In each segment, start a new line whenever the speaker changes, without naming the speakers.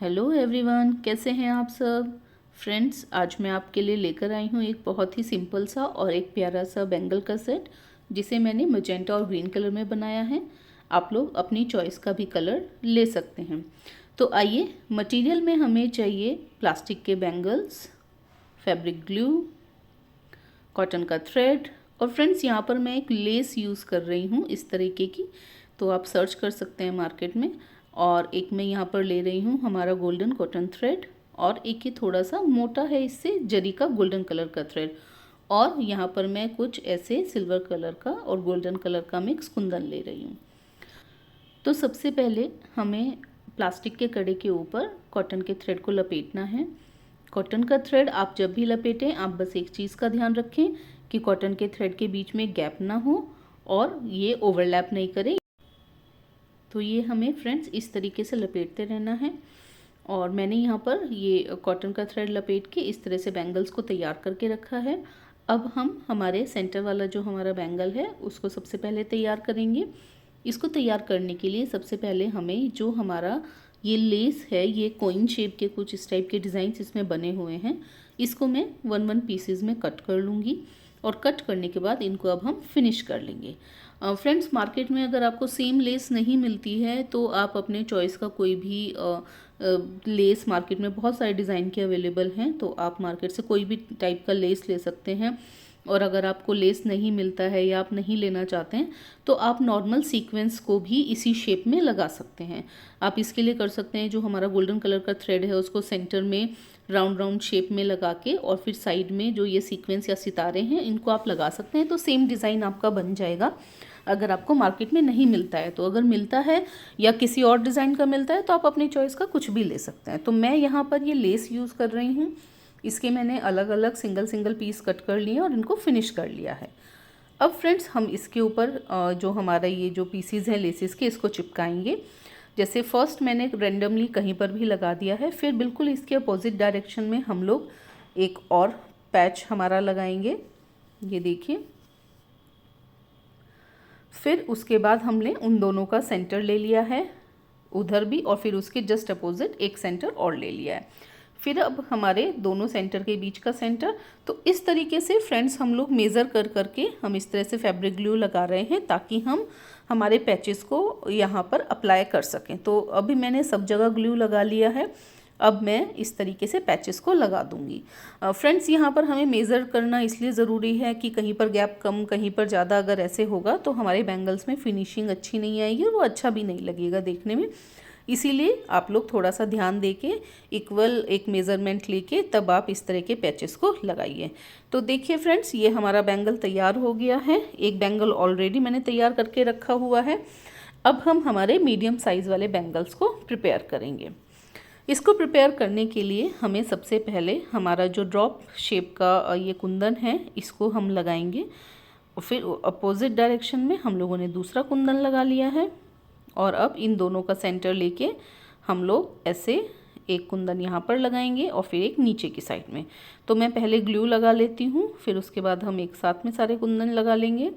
Hello everyone, कैसे हैं आप सब। फ्रेंड्स, आज मैं आपके लिए लेकर आई हूँ एक बहुत ही सिंपल सा और एक प्यारा सा बैंगल का सेट, जिसे मैंने मैजेंटा और ग्रीन कलर में बनाया है। आप लोग अपनी चॉइस का भी कलर ले सकते हैं। तो आइए, मटेरियल में हमें चाहिए प्लास्टिक के बैंगल्स, फैब्रिक ग्लू, कॉटन का थ्रेड, और फ्रेंड्स यहाँ पर मैं एक लेस यूज़ कर रही हूँ इस तरीके की, तो आप सर्च कर सकते हैं मार्केट में। और एक मैं यहाँ पर ले रही हूँ हमारा गोल्डन कॉटन थ्रेड, और एक ये थोड़ा सा मोटा है इससे जरी का गोल्डन कलर का थ्रेड, और यहाँ पर मैं कुछ ऐसे सिल्वर कलर का और गोल्डन कलर का मिक्स कुंदन ले रही हूँ। तो सबसे पहले हमें प्लास्टिक के कड़े के ऊपर कॉटन के थ्रेड को लपेटना है। कॉटन का थ्रेड आप जब भी लपेटें, आप बस एक चीज़ का ध्यान रखें कि कॉटन के थ्रेड के बीच में गैप ना हो और ये ओवरलैप नहीं करे। तो ये हमें फ्रेंड्स इस तरीके से लपेटते रहना है। और मैंने यहाँ पर ये कॉटन का थ्रेड लपेट के इस तरह से बैंगल्स को तैयार करके रखा है। अब हम हमारे सेंटर वाला जो हमारा बैंगल है उसको सबसे पहले तैयार करेंगे। इसको तैयार करने के लिए सबसे पहले हमें जो हमारा ये लेस है, ये कोइन शेप के कुछ इस टाइप के डिज़ाइंस इसमें बने हुए हैं, इसको मैं 1-1 पीसेज में कट कर लूँगी। और कट करने के बाद इनको अब हम फिनिश कर लेंगे। फ्रेंड्स, मार्केट में अगर आपको सेम लेस नहीं मिलती है तो आप अपने चॉइस का कोई भी लेस, मार्केट में बहुत सारे डिज़ाइन के अवेलेबल हैं, तो आप मार्केट से कोई भी टाइप का लेस ले सकते हैं। और अगर आपको लेस नहीं मिलता है या आप नहीं लेना चाहते हैं तो आप नॉर्मल सीक्वेंस को भी इसी शेप में लगा सकते हैं। आप इसके लिए कर सकते हैं, जो हमारा गोल्डन कलर का थ्रेड है उसको सेंटर में राउंड राउंड शेप में लगा के, और फिर साइड में जो ये सीक्वेंस या सितारे हैं इनको आप लगा सकते हैं, तो सेम डिज़ाइन आपका बन जाएगा। अगर आपको मार्केट में नहीं मिलता है तो, अगर मिलता है या किसी और डिज़ाइन का मिलता है तो आप अपनी चॉइस का कुछ भी ले सकते हैं। तो मैं यहाँ पर ये लेस यूज़ कर रही हूँ। इसके मैंने अलग अलग सिंगल सिंगल पीस कट कर लिए और इनको फिनिश कर लिया है। अब फ्रेंड्स, हम इसके ऊपर जो हमारा ये जो पीसीज हैं लेसिस के, इसको चिपकाएंगे। जैसे फर्स्ट मैंने रेंडमली कहीं पर भी लगा दिया है, फिर बिल्कुल इसके अपोजिट डायरेक्शन में हम लोग एक और पैच हमारा लगाएंगे, ये देखिए। फिर उसके बाद हमने उन दोनों का सेंटर ले लिया है उधर भी, और फिर उसके जस्ट अपोजिट एक सेंटर और ले लिया है। फिर अब हमारे दोनों सेंटर के बीच का सेंटर, तो इस तरीके से फ्रेंड्स हम लोग मेज़र कर करके हम इस तरह से फैब्रिक ग्लू लगा रहे हैं ताकि हम हमारे पैचेस को यहाँ पर अप्लाई कर सकें। तो अभी मैंने सब जगह ग्लू लगा लिया है। अब मैं इस तरीके से पैचेस को लगा दूंगी। फ्रेंड्स, यहाँ पर हमें मेज़र करना इसलिए ज़रूरी है कि कहीं पर गैप कम, कहीं पर ज़्यादा अगर ऐसे होगा तो हमारे बैंगल्स में फिनिशिंग अच्छी नहीं आएगी और वो अच्छा भी नहीं लगेगा देखने में। इसीलिए आप लोग थोड़ा सा ध्यान दे के इक्वल एक मेज़रमेंट लेके तब आप इस तरह के पैचेस को लगाइए। तो देखिए फ्रेंड्स, ये हमारा बैंगल तैयार हो गया है। एक बैंगल ऑलरेडी मैंने तैयार करके रखा हुआ है। अब हम हमारे मीडियम साइज़ वाले बैंगल्स को प्रिपेयर करेंगे। इसको प्रिपेयर करने के लिए हमें सबसे पहले हमारा जो ड्रॉप शेप का ये कुंदन है इसको हम लगाएंगे। फिर अपोजिट डायरेक्शन में हम लोगों ने दूसरा कुंदन लगा लिया है, और अब इन दोनों का सेंटर लेके हम लोग ऐसे एक कुंदन यहाँ पर लगाएंगे और फिर एक नीचे की साइड में। तो मैं पहले ग्लू लगा लेती हूँ, फिर उसके बाद हम एक साथ में सारे कुंदन लगा लेंगे।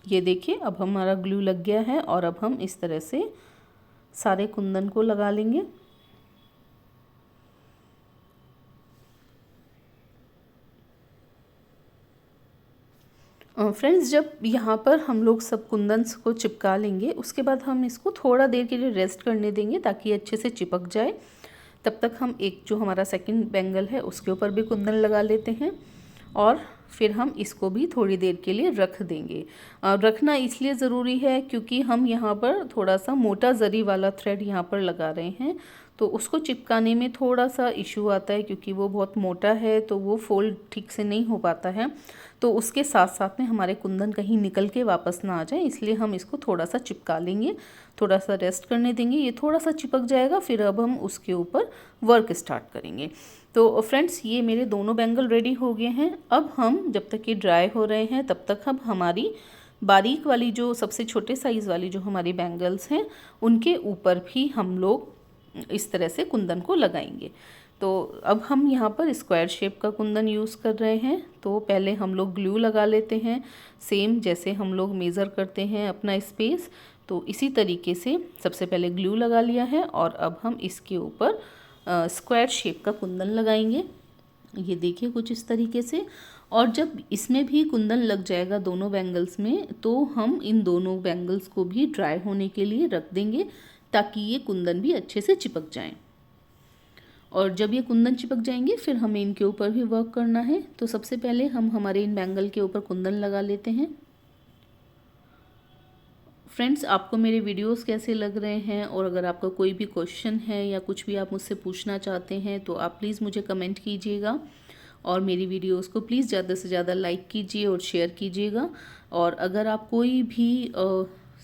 ये देखिए, अब हमारा ग्लू लग गया है और अब हम इस तरह से सारे कुंदन को लगा लेंगे। फ्रेंड्स, जब यहाँ पर हम लोग सब कुंदन्स को चिपका लेंगे उसके बाद हम इसको थोड़ा देर के लिए रेस्ट करने देंगे ताकि अच्छे से चिपक जाए। तब तक हम एक जो हमारा सेकंड बैंगल है उसके ऊपर भी कुंदन लगा लेते हैं, और फिर हम इसको भी थोड़ी देर के लिए रख देंगे। रखना इसलिए ज़रूरी है क्योंकि हम यहाँ पर थोड़ा सा मोटा जरी वाला थ्रेड यहाँ पर लगा रहे हैं, तो उसको चिपकाने में थोड़ा सा इशू आता है क्योंकि वो बहुत मोटा है, तो वो फोल्ड ठीक से नहीं हो पाता है। तो उसके साथ साथ में हमारे कुंदन कहीं निकल के वापस ना आ जाए, इसलिए हम इसको थोड़ा सा चिपका लेंगे, थोड़ा सा रेस्ट करने देंगे। ये थोड़ा सा चिपक जाएगा, फिर अब हम उसके ऊपर वर्क स्टार्ट करेंगे। तो फ्रेंड्स, ये मेरे दोनों बैंगल रेडी हो गए हैं। अब हम जब तक ये ड्राई हो रहे हैं तब तक हम हमारी बारीक वाली जो सबसे छोटे साइज़ वाली जो हमारी बैंगल्स हैं उनके ऊपर भी हम लोग इस तरह से कुंदन को लगाएंगे। तो अब हम यहाँ पर स्क्वायर शेप का कुंदन यूज़ कर रहे हैं। तो पहले हम लोग ग्लू लगा लेते हैं, सेम जैसे हम लोग मेज़र करते हैं अपना स्पेस, तो इसी तरीके से सबसे पहले ग्लू लगा लिया है और अब हम इसके ऊपर स्क्वायर शेप का कुंदन लगाएंगे। ये देखिए कुछ इस तरीके से। और जब इसमें भी कुंदन लग जाएगा दोनों बैंगल्स में, तो हम इन दोनों बैंगल्स को भी ड्राई होने के लिए रख देंगे ताकि ये कुंदन भी अच्छे से चिपक जाएं। और जब ये कुंदन चिपक जाएंगे फिर हमें इनके ऊपर भी वर्क करना है। तो सबसे पहले हम हमारे इन बैंगल के ऊपर कुंदन लगा लेते हैं। फ्रेंड्स, आपको मेरे वीडियोस कैसे लग रहे हैं, और अगर आपका कोई भी क्वेश्चन है या कुछ भी आप मुझसे पूछना चाहते हैं तो आप प्लीज़ मुझे कमेंट कीजिएगा। और मेरी वीडियोस को प्लीज़ ज़्यादा से ज़्यादा लाइक कीजिए और शेयर कीजिएगा। और अगर आप कोई भी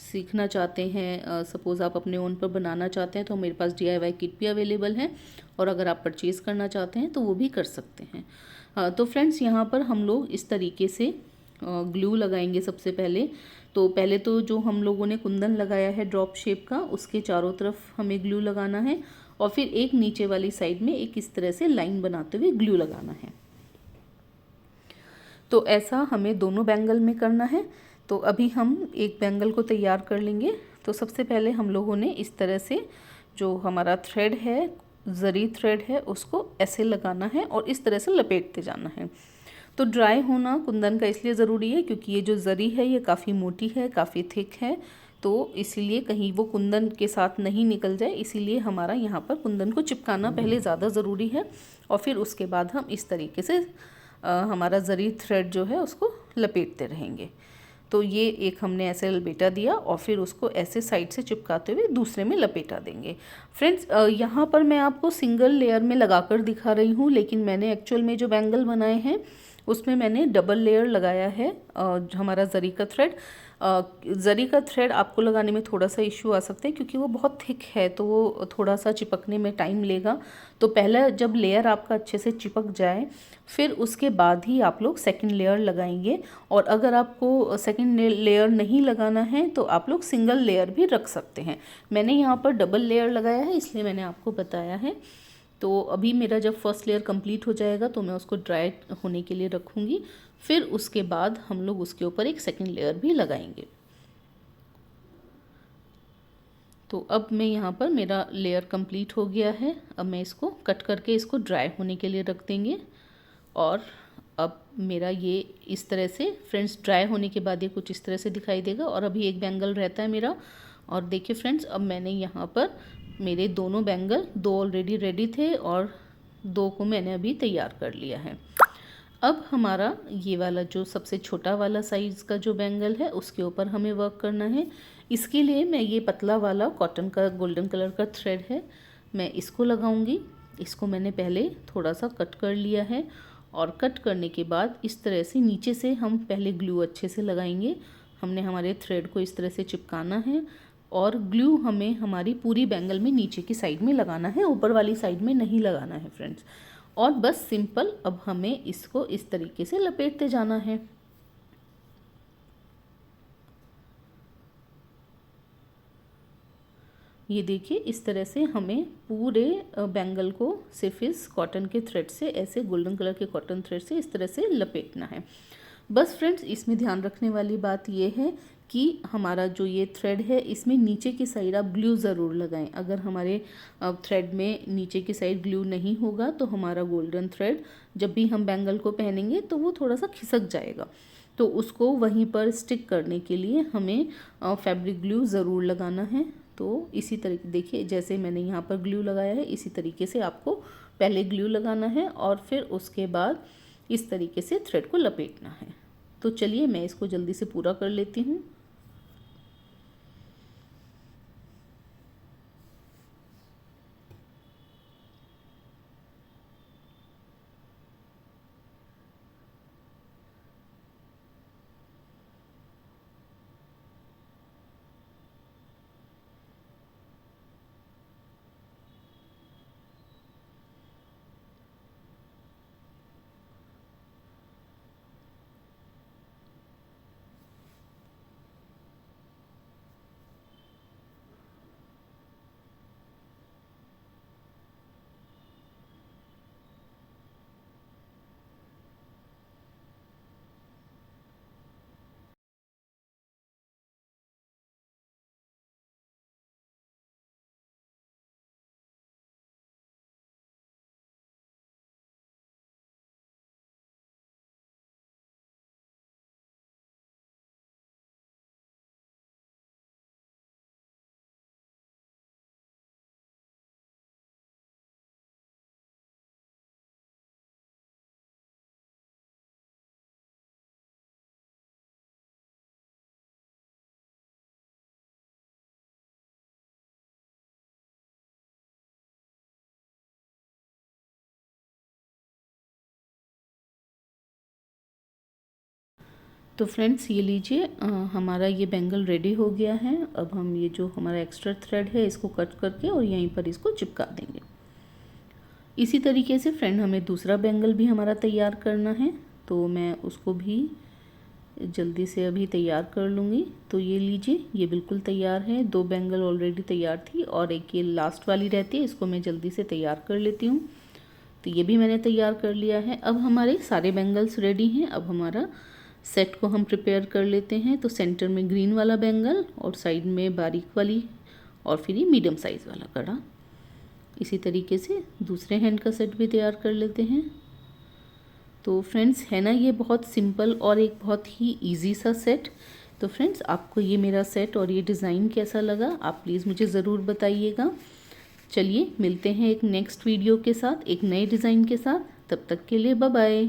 सीखना चाहते हैं, सपोज़ आप अपने ओन पर बनाना चाहते हैं, तो मेरे पास DIY किट भी अवेलेबल है, और अगर आप परचेज़ करना चाहते हैं तो वो भी कर सकते हैं। तो फ्रेंड्स, यहाँ पर हम लोग इस तरीके से ग्लू लगाएंगे सबसे पहले। तो पहले तो जो हम लोगों ने कुंदन लगाया है ड्रॉप शेप का, उसके चारों तरफ हमें ग्लू लगाना है, और फिर एक नीचे वाली साइड में एक इस तरह से लाइन बनाते हुए ग्लू लगाना है। तो ऐसा हमें दोनों बैंगल में करना है। तो अभी हम एक बैंगल को तैयार कर लेंगे। तो सबसे पहले हम लोगों ने इस तरह से जो हमारा थ्रेड है, ज़री थ्रेड है, उसको ऐसे लगाना है और इस तरह से लपेटते जाना है। तो ड्राई होना कुंदन का इसलिए ज़रूरी है क्योंकि ये जो ज़री है ये काफ़ी मोटी है, काफ़ी थिक है, तो इसीलिए कहीं वो कुंदन के साथ नहीं निकल जाए, इसीलिए हमारा यहाँ पर कुंदन को चिपकाना पहले ज़्यादा ज़रूरी है। और फिर उसके बाद हम इस तरीके से हमारा ज़री थ्रेड जो है उसको लपेटते रहेंगे। तो ये एक हमने ऐसे लपेटा दिया और फिर उसको ऐसे साइड से चिपकाते हुए दूसरे में लपेटा देंगे। फ्रेंड्स, यहाँ पर मैं आपको सिंगल लेयर में लगाकर दिखा रही हूँ, लेकिन मैंने एक्चुअल में जो बैंगल बनाए हैं उसमें मैंने डबल लेयर लगाया है। हमारा ज़री का थ्रेड, ज़री का थ्रेड आपको लगाने में थोड़ा सा इशू आ सकता है क्योंकि वो बहुत थिक है, तो वो थोड़ा सा चिपकने में टाइम लेगा। तो पहले जब लेयर आपका अच्छे से चिपक जाए फिर उसके बाद ही आप लोग सेकंड लेयर लगाएंगे। और अगर आपको सेकंड लेयर नहीं लगाना है तो आप लोग सिंगल लेयर भी रख सकते हैं। मैंने यहाँ पर डबल लेयर लगाया है, इसलिए मैंने आपको बताया है। तो अभी मेरा जब फर्स्ट लेयर कंप्लीट हो जाएगा तो मैं उसको ड्राई होने के लिए रखूँगी, फिर उसके बाद हम लोग उसके ऊपर एक सेकंड लेयर भी लगाएंगे। तो अब मैं यहाँ पर मेरा लेयर कंप्लीट हो गया है। अब मैं इसको कट करके इसको ड्राई होने के लिए रख देंगे। और अब मेरा ये इस तरह से, फ्रेंड्स, ड्राई होने के बाद ये कुछ इस तरह से दिखाई देगा। और अभी एक बैंगल रहता है मेरा। और देखिए फ्रेंड्स, अब मैंने यहाँ पर मेरे दोनों बैंगल, दो ऑलरेडी रेडी थे और दो को मैंने अभी तैयार कर लिया है। अब हमारा ये वाला जो सबसे छोटा वाला साइज़ का जो बैंगल है उसके ऊपर हमें वर्क करना है। इसके लिए मैं ये पतला वाला कॉटन का गोल्डन कलर का थ्रेड है, मैं इसको लगाऊंगी। इसको मैंने पहले थोड़ा सा कट कर लिया है, और कट करने के बाद इस तरह से नीचे से हम पहले ग्लू अच्छे से लगाएंगे। हमने हमारे थ्रेड को इस तरह से चिपकाना है, और ग्लू हमें हमारी पूरी बैंगल में नीचे की साइड में लगाना है, ऊपर वाली साइड में नहीं लगाना है फ्रेंड्स। और बस सिंपल अब हमें इसको इस तरीके से लपेटते जाना है। ये देखिए इस तरह से हमें पूरे बैंगल को सिर्फ इस कॉटन के थ्रेड से, ऐसे गोल्डन कलर के कॉटन थ्रेड से इस तरह से लपेटना है। बस फ्रेंड्स, इसमें ध्यान रखने वाली बात ये है कि हमारा जो ये थ्रेड है इसमें नीचे की साइड आप ग्लू ज़रूर लगाएं। अगर हमारे थ्रेड में नीचे की साइड ग्लू नहीं होगा तो हमारा गोल्डन थ्रेड जब भी हम बैंगल को पहनेंगे तो वो थोड़ा सा खिसक जाएगा। तो उसको वहीं पर स्टिक करने के लिए हमें फैब्रिक ग्लू ज़रूर लगाना है। तो इसी तरीके, देखिए जैसे मैंने यहाँ पर ग्लू लगाया है, इसी तरीके से आपको पहले ग्लू लगाना है और फिर उसके बाद इस तरीके से थ्रेड को लपेटना है। तो चलिए मैं इसको जल्दी से पूरा कर लेती हूँ। तो फ्रेंड्स ये लीजिए, हमारा ये बैंगल रेडी हो गया है। अब हम ये जो हमारा एक्स्ट्रा थ्रेड है इसको कट करके और यहीं पर इसको चिपका देंगे। इसी तरीके से फ्रेंड हमें दूसरा बैंगल भी हमारा तैयार करना है, तो मैं उसको भी जल्दी से अभी तैयार कर लूँगी। तो ये लीजिए, ये बिल्कुल तैयार है। 2 बैंगल ऑलरेडी तैयार थी और एक ये लास्ट वाली रहती है, इसको मैं जल्दी से तैयार कर लेती हूँ। तो ये भी मैंने तैयार कर लिया है। अब हमारे सारे बैंगल्स रेडी हैं। अब हमारा सेट को हम प्रिपेयर कर लेते हैं। तो सेंटर में ग्रीन वाला बैंगल और साइड में बारीक वाली और फिर ये मीडियम साइज़ वाला कड़ा। इसी तरीके से दूसरे हैंड का सेट भी तैयार कर लेते हैं। तो फ्रेंड्स है ना, ये बहुत सिंपल और एक बहुत ही इजी सा सेट। तो फ्रेंड्स आपको ये मेरा सेट और ये डिज़ाइन कैसा लगा, आप प्लीज़ मुझे ज़रूर बताइएगा। चलिए मिलते हैं एक नेक्स्ट वीडियो के साथ, एक नए डिज़ाइन के साथ। तब तक के लिए बाय बाय।